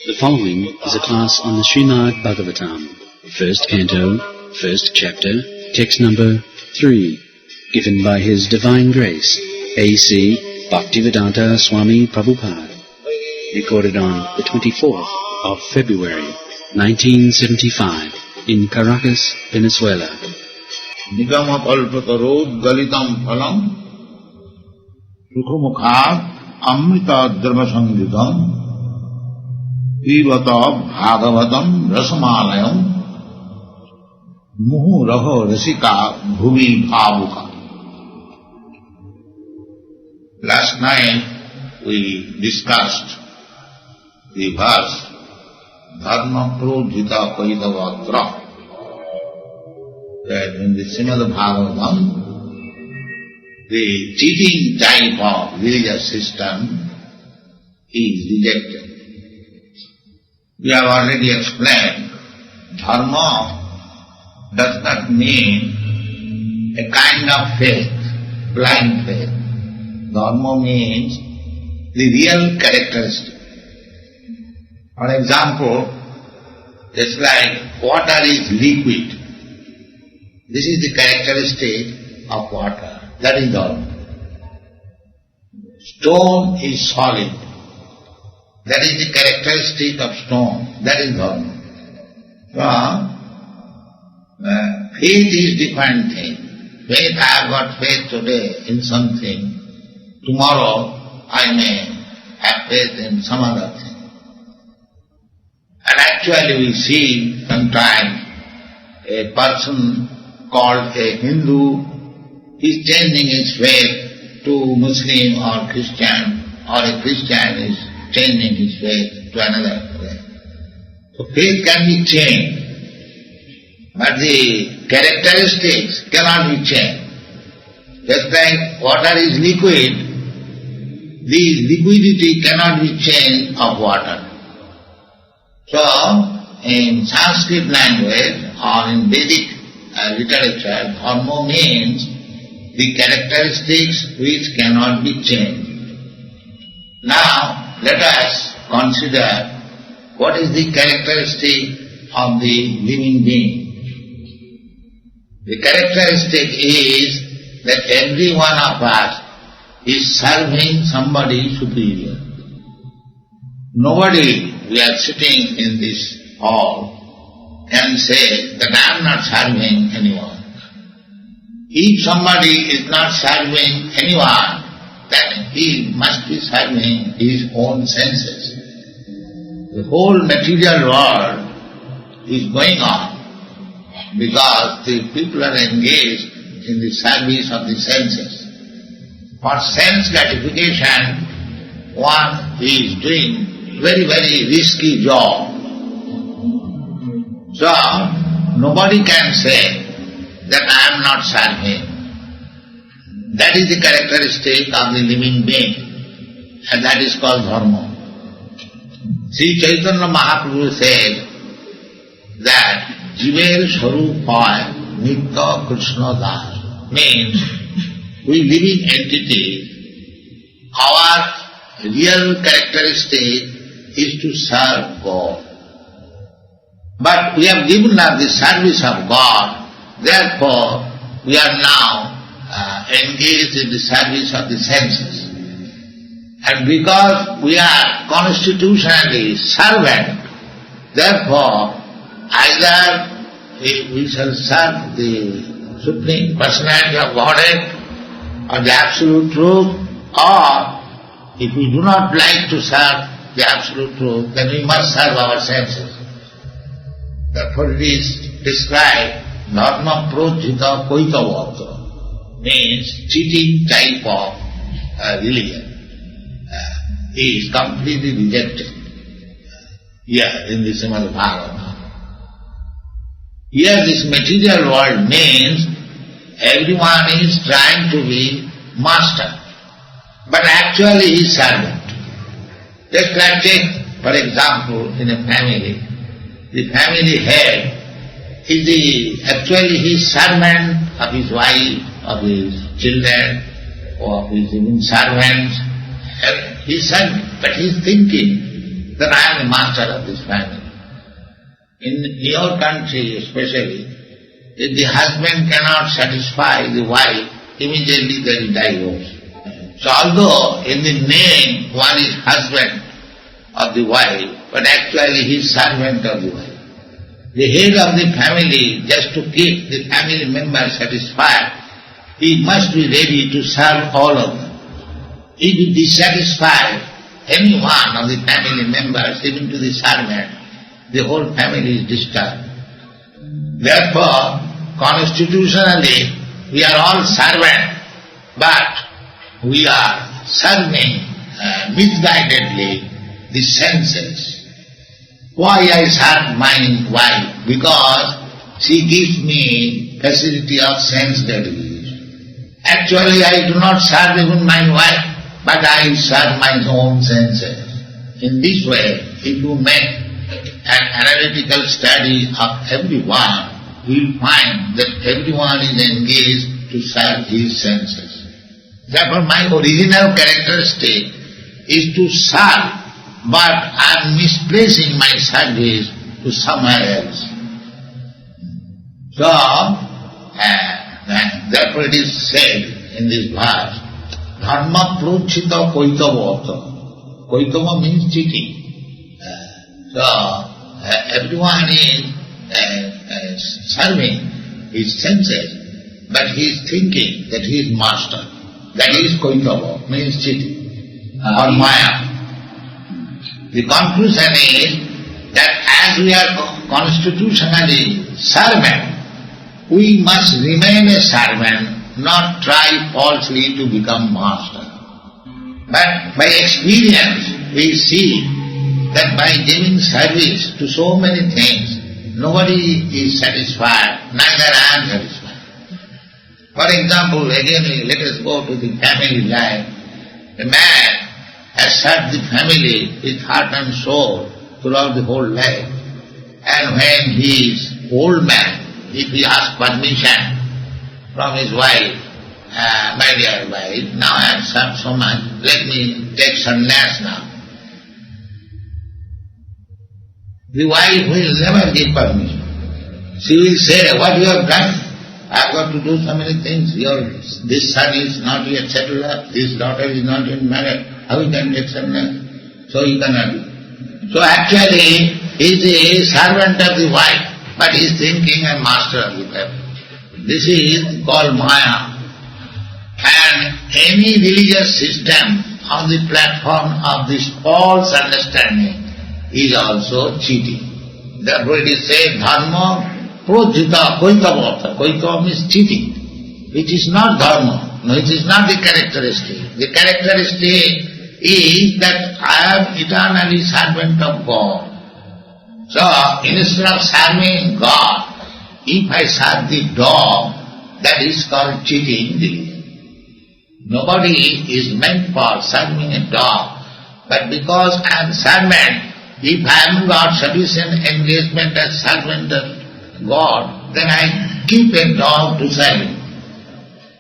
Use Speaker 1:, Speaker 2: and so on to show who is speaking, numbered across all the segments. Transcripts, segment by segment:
Speaker 1: The following is a class on the Srimad-Bhagavatam, first canto, first chapter, text number 3, given by His Divine Grace, A.C. Bhaktivedanta Swami Prabhupada, recorded on the 24th of February, 1975, in Caracas, Venezuela.
Speaker 2: Nigama kalpatarod galitam phalam sukhamukhat amrita dharma sanghitam Vivata Bhagavatam Rasamalayam Muhu Raho Rasika Bhumi Bhavuka. Last night we discussed the verse Dharma Prodhita Paitavatra, that in the Srimad-Bhagavatam the cheating type of religious system is rejected. We have already explained, dharma does not mean a kind of faith, blind faith. Dharma means the real characteristic. For example, just like water is liquid. This is the characteristic of water. That is dharma. Stone is solid. That is the characteristic of stone. That is dharma. So, faith is different thing. Faith, I have got faith today in something. Tomorrow I may have faith in some other thing. And actually we see sometimes a person called a Hindu is changing his faith to Muslim or Christian, or a Christian is changing his faith to another faith. So faith can be changed, but the characteristics cannot be changed. Just like water is liquid, the liquidity cannot be changed of water. So, in Sanskrit language or in Vedic literature, dharma means the characteristics which cannot be changed. Now, let us consider what is the characteristic of the living being. The characteristic is that every one of us is serving somebody superior. Nobody, we are sitting in this hall, can say that I am not serving anyone. If somebody is not serving anyone, then he must be serving his own senses. The whole material world is going on because the people are engaged in the service of the senses. For sense gratification, one is doing very, very risky job. So, nobody can say that I am not serving. That is the characteristic of the living being, and that is called dharma. Sri Chaitanya Mahaprabhu said that Jiver Swarupa Nitya Krishna Das means we living entities, our real characteristic is to serve God. But we have given up the service of God, therefore we are now engaged in the service of the senses. And because we are constitutionally servant, therefore either we shall serve the Supreme Personality of Godhead or the Absolute Truth, or if we do not like to serve the Absolute Truth, then we must serve our senses. Therefore it is described, dharma prodhita paitavatra, means cheating type of religion is completely rejected here in the Srimad-Bhagavatam. Here this material world means everyone is trying to be master, but actually he is servant. Just like take, for example, in a family, the family head is actually his servant of his wife, of his children, or of his even servants. He is servant, but he is thinking that I am the master of this family. In your country especially, if the husband cannot satisfy the wife, immediately there is divorce. So although in the name one is husband of the wife, but actually he is servant of the wife. The head of the family, just to keep the family members satisfied, he must be ready to serve all of them. If he dissatisfies any one of the family members, even to the servant, the whole family is disturbed. Therefore, constitutionally, we are all servants, but we are serving misguidedly the senses. Why I serve my wife? Because she gives me facility of sense gratification. Actually, I do not serve even my wife, but I serve my own senses. In this way, if you make an analytical study of everyone, you will find that everyone is engaged to serve his senses. Therefore, my original characteristic is to serve, but I am misplacing my service to somewhere else. So, therefore it is said in this verse, Dharma prochita koitavata. Koitava means cheating. So, everyone is serving his senses, but he is thinking that he is master. That is koitava, means cheating, or maya. The conclusion is that as we are constitutionally servant, we must remain a servant, not try falsely to become master. But by experience we see that by giving service to so many things, nobody is satisfied, neither I am satisfied. For example, again let us go to the family life. A man has served the family with heart and soul throughout the whole life. And when he is old man, if he asks permission from his wife, my dear wife, now I have served so much, let me take sannyas now. The wife will never give permission. She will say, what you have done? I have got to do so many things. This son is not yet settled up, this daughter is not yet married. How you can take sannyas? So you cannot do. So actually, he is a servant of the wife, but he is thinking a master of the family. This is called Maya. And any religious system on the platform of this false understanding is also cheating. Therefore it is said, Dharma projita koitavata. Koitava means cheating, which is not dharma. No, it is not the characteristic. The characteristic is that I am eternally servant of God. So, instead of serving God, if I serve the dog, that is called cheating. Nobody is meant for serving a dog, but because I am servant, if I haven't got sufficient engagement as servant of God, then I keep a dog to serve him.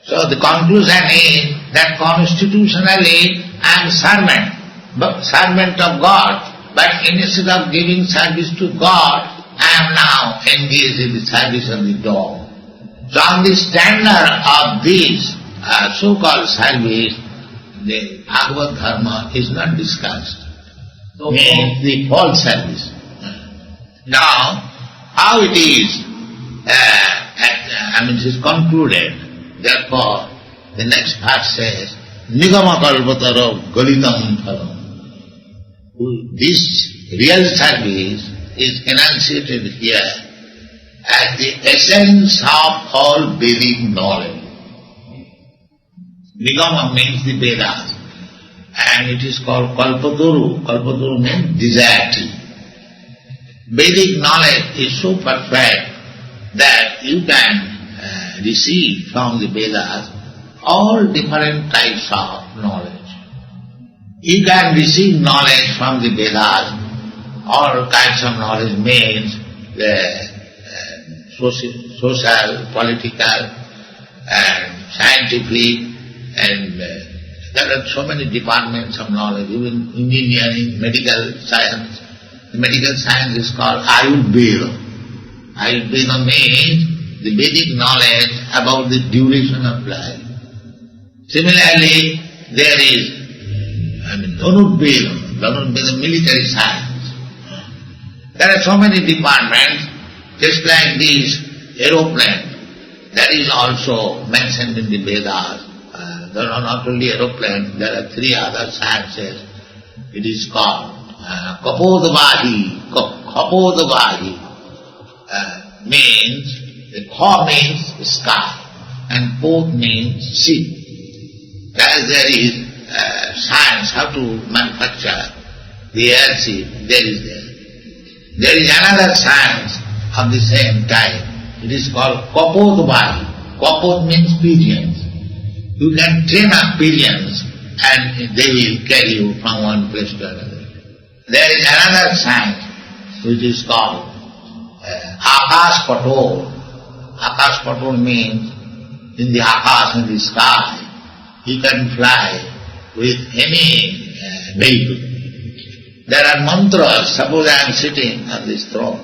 Speaker 2: So the conclusion is that constitutionally I am servant of God, but instead of giving service to God, I am now engaged in the service of the dog. So on the standard of this so-called service, the Bhagavad Dharma is not discussed. So the false service. Now, how it is, it is concluded. Therefore, the next part says, Nigama kalpatara galitam phalam. This real service is enunciated here as the essence of all Vedic knowledge. Nigama means the Vedas, and it is called kalpataru. Kalpataru means desire tree. Vedic knowledge is so perfect that you can receive from the Vedas all different types of knowledge. You can receive knowledge from the Vedas, all kinds of knowledge means the social, political, and scientific, and There are so many departments of knowledge, even engineering, medical science. The medical science is called Ayurveda. Ayurveda means the Vedic knowledge about the duration of life. Similarly, there is Dhanurveda, military science. There are so many departments, just like this aeroplane, that is also mentioned in the Vedas. There are not only aeroplanes, there are three other sciences. It is called Kapodavahi. Kapodavahi means, the Ka means sky and Pod means ship. As there is science how to manufacture the airship, there is there. There is another science of the same type. It is called Kapodavahi. Kapod means pigeons. You can train up pigeons and they will carry you from one place to another. There is another science which is called Akash Patol. Akash Patol means in the Akash, in the sky, you can fly with any vehicle. There are mantras. Suppose I am sitting on this throne.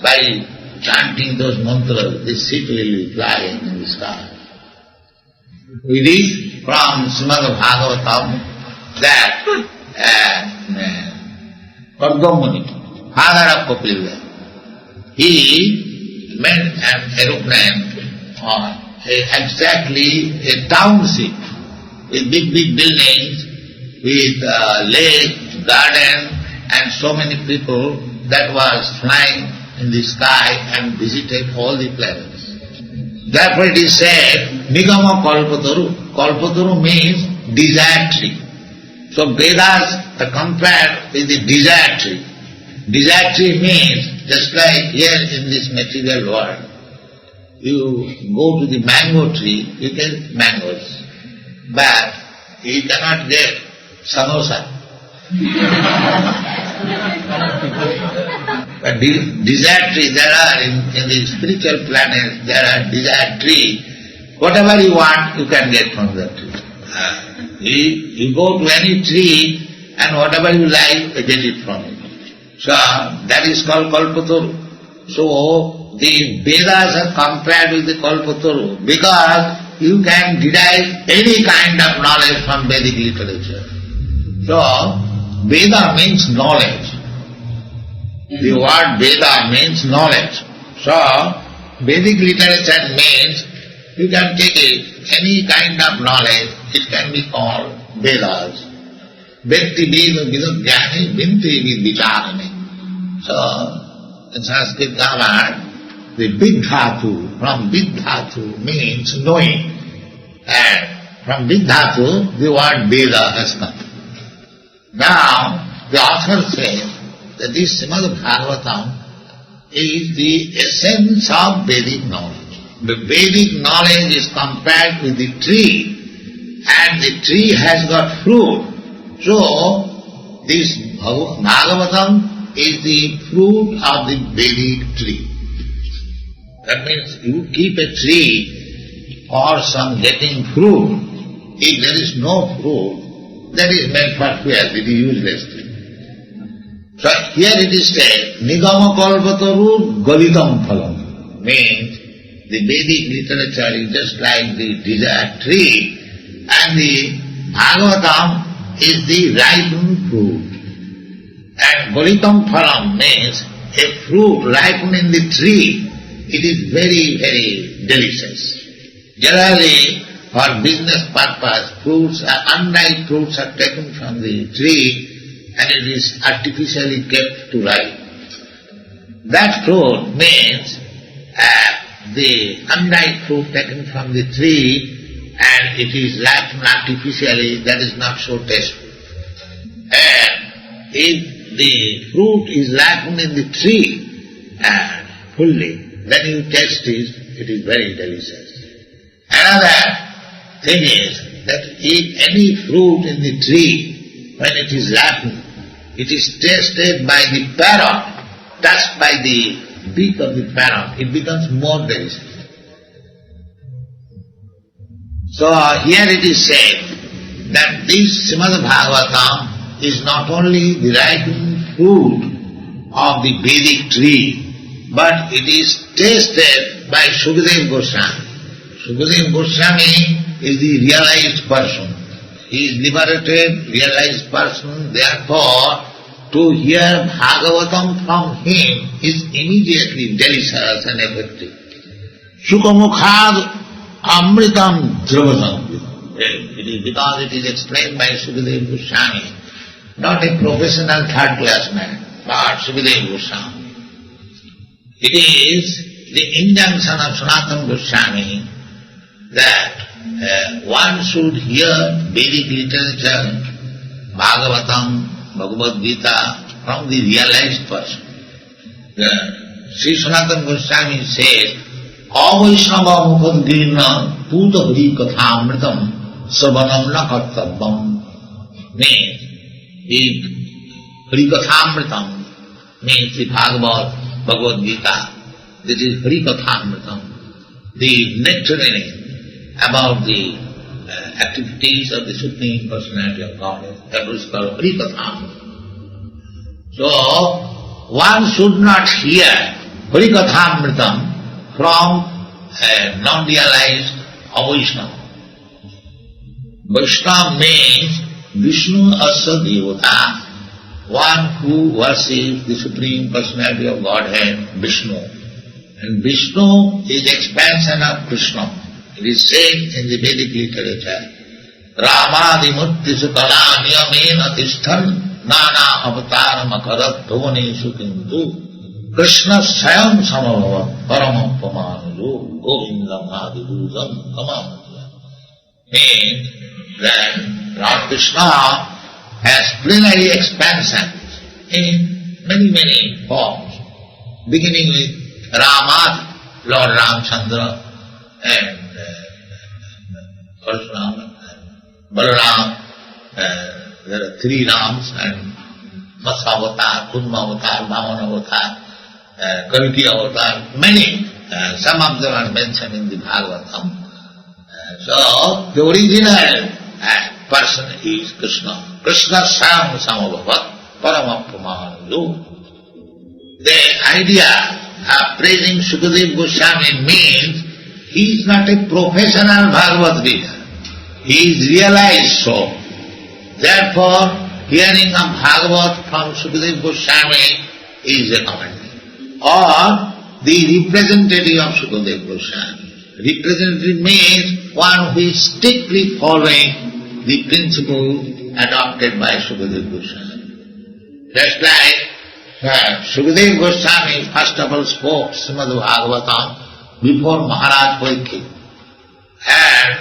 Speaker 2: By chanting those mantras, this seat will be flying in the sky. We read from Srimad-Bhagavatam that Kardamuni, father of Kapila, he made an aeroplane or exactly a township with big buildings, with lake, garden and so many people that was flying in the sky and visited all the planets. Therefore it is said, Nigama Kalpataru. Kalpataru means desire tree. So Vedas are compared with the desire tree. Desire tree means, just like here in this material world, you go to the mango tree, you get mangoes, but you cannot get samosa. But desire tree, there are in the spiritual planets, there are desire tree. Whatever you want, you can get from that tree. You go to any tree and whatever you like, you get it from it. So that is called Kalpataru. So the Vedas are compared with the Kalpataru because you can derive any kind of knowledge from Vedic literature. So Veda means knowledge. The word Veda means knowledge. So Vedic literature means you can take any kind of knowledge, it can be called Vedas. Venti Veda Vidajnani, Vinti Vidvicharani. So in Sanskrit grammar, the Vidhatu, from Vidhatu means knowing. And from Vidhatu, the word Veda has come. Now, the author says that this Srimad-Bhagavatam is the essence of Vedic knowledge. The Vedic knowledge is compared with the tree, and the tree has got fruit. So, this Bhagavatam is the fruit of the Vedic tree. That means you keep a tree for some getting fruit. If there is no fruit, that is meant for fuel, it is useless tree. So here it is said, Nigama Kalpataru Galitam Phalam, means the Vedic literature is just like the desire tree, and the Bhagavatam is the ripened fruit. And Galitam Phalam means a fruit ripened in the tree. It is very, very delicious. Generally, for business purpose, unripe fruits are taken from the tree and it is artificially kept to ripe. That fruit means the unripe fruit taken from the tree and it is ripened artificially, that is not so tasteful. And if the fruit is ripened in the tree and fully, then you taste it is very delicious. Another thing is that if any fruit in the tree, when it is ripened, it is tasted by the parrot, touched by the beak of the parrot, it becomes more delicious. So here it is said that this Srimad-Bhagavatam is not only the ripening fruit of the Vedic tree, but it is tasted by Sukadeva Gosvami. Sukadeva Gosvami is the realized person. He is liberated, realized person, therefore to hear Bhagavatam from him is immediately delicious and effective. Sukamukhad amritam dravasam. It is because it is explained by Sukadeva Goswami, not a professional third-class man, but Sukadeva Goswami. It is the injunction of Sanatana Goswami that one should hear Vedic literature, Bhagavatam, Bhagavad Gita from the realized person. Sri Sanatana Goswami says, Avaishnava mukhadgirna puta hari kathamritam savanam na kartabam. Means, Hari Kathamritam means the Bhagavad Gita. This is Hari Kathamritam, the nectarean about the activities of the Supreme Personality of Godhead. That is called Hari Kathamritam. So, one should not hear Hari Kathamritam from a non-realized Vaishnava. Vaishnava means Vishnu Asa Devata, one who worships the Supreme Personality of Godhead, Vishnu. And Vishnu is expansion of Krishna. It is said in the Vedic literature, Ramadimutti sukala niyamena tishthan nana avataram akarat bhuvaneshu kintu Krishna sayam samabhava paramam pamanujo govindam adiduzam kamanatya. Means that Lord Krishna has plenary expansions in many forms, beginning with Rama, Lord Ramchandra, and Parashurama, and Balaram. There are three Rams, and Matsavatar, Kurma Avatar, Vamana Avatar, Kalki Avatar, many. Some of them are mentioned in the Bhagavatam. So, the original person is Krishna. Krishna Sam Samabhavat Paramapamanujo. The idea of praising Sukadeva Goswami means he is not a professional Bhagavad reader. He is realized so. Therefore, hearing of Bhagavat from Sukadeva Goswami is recommended. Or the representative of Sukadeva Goswami. Representative means one who is strictly following the principle adopted by Sukadeva Goswami. Just like Sukadeva Goswami first of all spoke Srimad-Bhagavatam before Maharaj Parikshit. And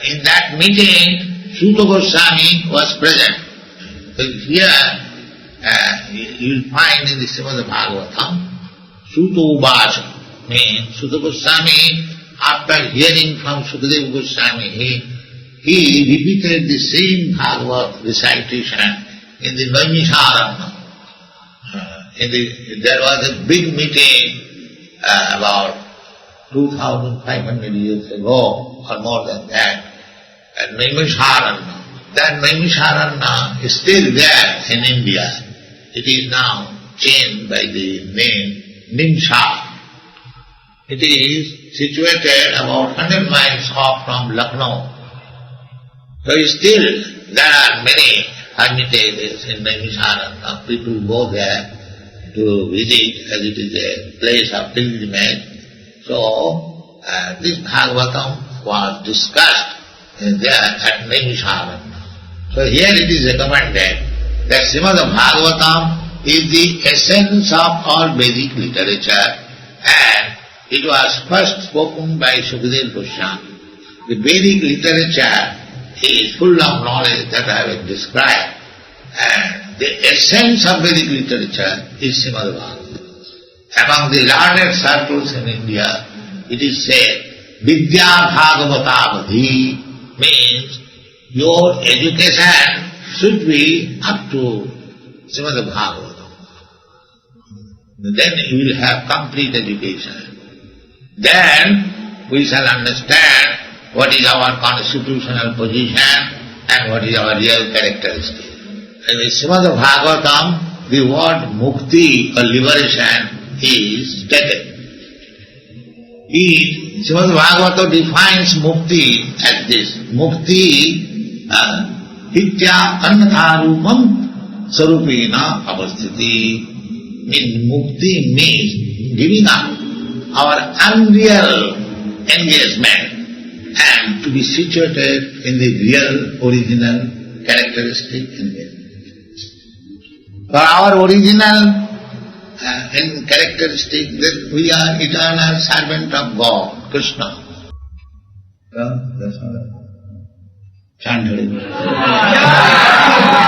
Speaker 2: in that meeting, Suta Goswami was present. So here you will find in the Srimad-Bhagavatam, Suta Uvacha means Suta Goswami, after hearing from Sukadeva Goswami, he repeated the same Bhagavad recitation in the Naimisharanya. There was a big meeting about 2,500 years ago, or more than that, at Naimisharanya. That Naimisharanya is still there in India. It is now changed by the name Nimsha. It is situated about 100 miles off from Lucknow. So still there are many hermitages in Naimisharanya. People go there to visit as it is a place of pilgrimage. So this Bhagavatam was discussed there at Naimisharanya. So here it is recommended that Srimad-Bhagavatam is the essence of all Vedic literature, and it was first spoken by Sukadeva Goswami. The Vedic literature is full of knowledge that I have described, and the essence of Vedic literature is Srimad-Bhagavatam. Among the learned circles in India, it is said, Vidya Bhagavatavadhi means your education should be up to Srimad-Bhagavatam. Then you will have complete education. Then we shall understand what is our constitutional position, and what is our real characteristic. In the Srimad-Bhagavatam, the word mukti or liberation is taken. Srimad-Bhagavatam defines mukti as this. Mukti hitya annatharupam sarupena avasthiti. Mukti means giving up our unreal engagement and to be situated in the real, original, characteristic engagement. For our original characteristic that we are eternal servant of God, Krishna. That's all. Chant Hare.